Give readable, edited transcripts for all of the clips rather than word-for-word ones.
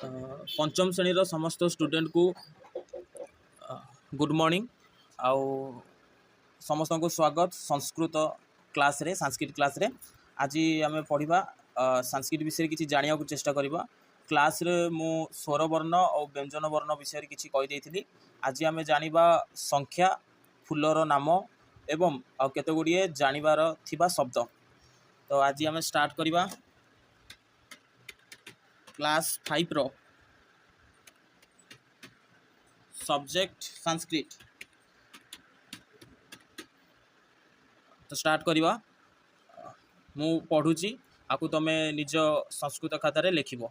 पंचम श्रेणी समस्त स्टूडेंट को गुड मॉर्निंग आउ समस्त को स्वागत संस्कृत क्लास रे संस्कृत क्लास रे आज आम पढ़ा संस्कृत विषय किसी जाना को चेष्टा करवा क्लास रे मु स्वर वर्ण और व्यंजन वर्ण विषय किसी कहीदे आज आम जाना संख्या फूलर नाम एवं केते गुड़िए जानिबार थिबा शब्द। तो आज आम स्टार्ट करवा क्लास 5 रो सब्जेक्ट संस्कृत। तो स्टार्ट करवा मु पढ़ुची आपको तुमे निज संस्कृत खातार लिखिब।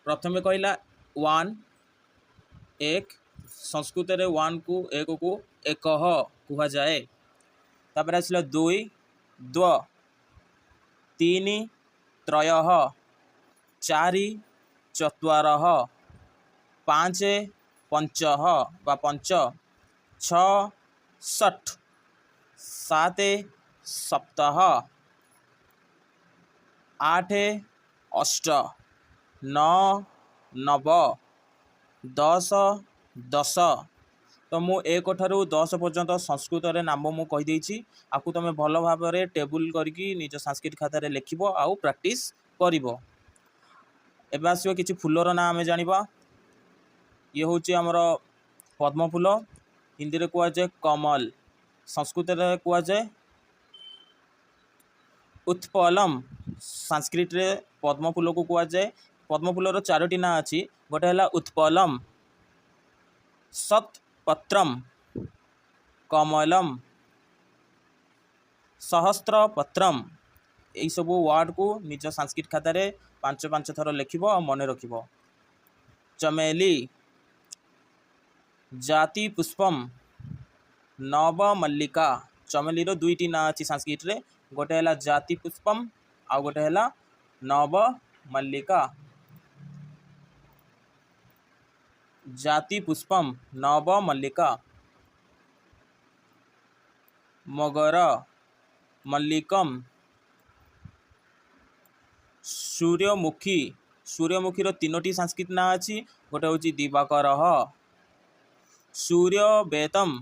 प्रथमे कहला वन एक संस्कृत रे वन को एक कह जाए। तापर आसला दुई द्व तीन त्रय चारि चत्वारः पाँच पंच बा पंच छ षट् सात सप्त आठ अष्ट नौ नव दस दश। तो मु एक ठारू 10 पर्यंत संस्कृत रे नाम मु कहीदे आपको तुम भल भाव में टेबुल करके निज संस्कृत खातार लिखब आउ प्रैक्टिस करिवो। एबे आसो किछि फूलर ना आमे जानिबा। ये हूँ आमर पद्म फूल हिंदी रे कुआ जाए कमल, संस्कृत रे कुआ जाए उत्पलम, संस्कृत रे पद्म फूल को कुआ जाए। पद्म फूलर 4टी ना अच्छी गोटे है उत्पलम सत्पत्रम कमलम सहस्त्रपत्रम। यही सब वर्ड को निज संस्कृत खातार 5 थर लिखब और मन रखिब। चमेली जाति पुष्पम नव मल्लिका। चमेली रो 2टी ना अच्छी संस्कृत रे गोटे है जाति पुष्पम आ गोटे है नव मल्लिका। जाति पुष्पम नव मल्लिका। मगर मल्लिकम सूर्यमुखी। सूर्यमुखी रो 3टी संस्कृत ना अच्छी गोटे हूँ दिवाकर सूर्यवेतम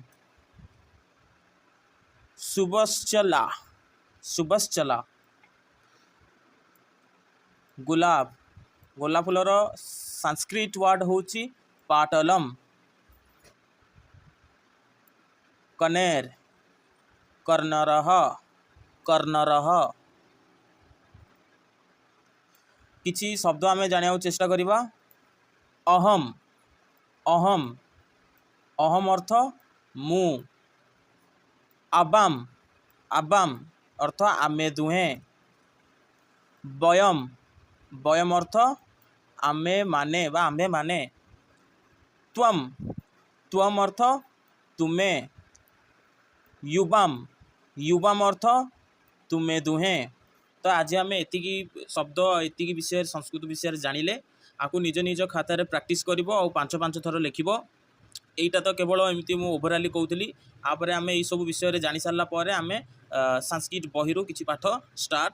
सुबश्चला सुबश्चला। गुलाब गोलाप फूलर संस्कृत वर्ड हूँ पाटलम। कनेर कर्णरः कर्णरः। किछि शब्द आम जाना चेष्टा करवा। अहम अहम अहम अर्थ मु। आबाम आबाम अर्थ आमे दुहे। वयम वयम अर्थ आमे माने बा आमे माने। त्वम त्वम अर्थ तुमे। युवाम युवाम अर्थ तुमे दुहे। तो आज आम एतिकी शब्द एतिकी विषय संस्कृत विषय जानिले आपको निज निज खातार प्रैक्टिस करिवो और 5 थर लिखिबो। एटा तो केवल एमती मु ओभराली कहूली। आपर आम यही सब विषय जानी सारा आम संस्कृत बहिरू किछि पाठ स्टार्ट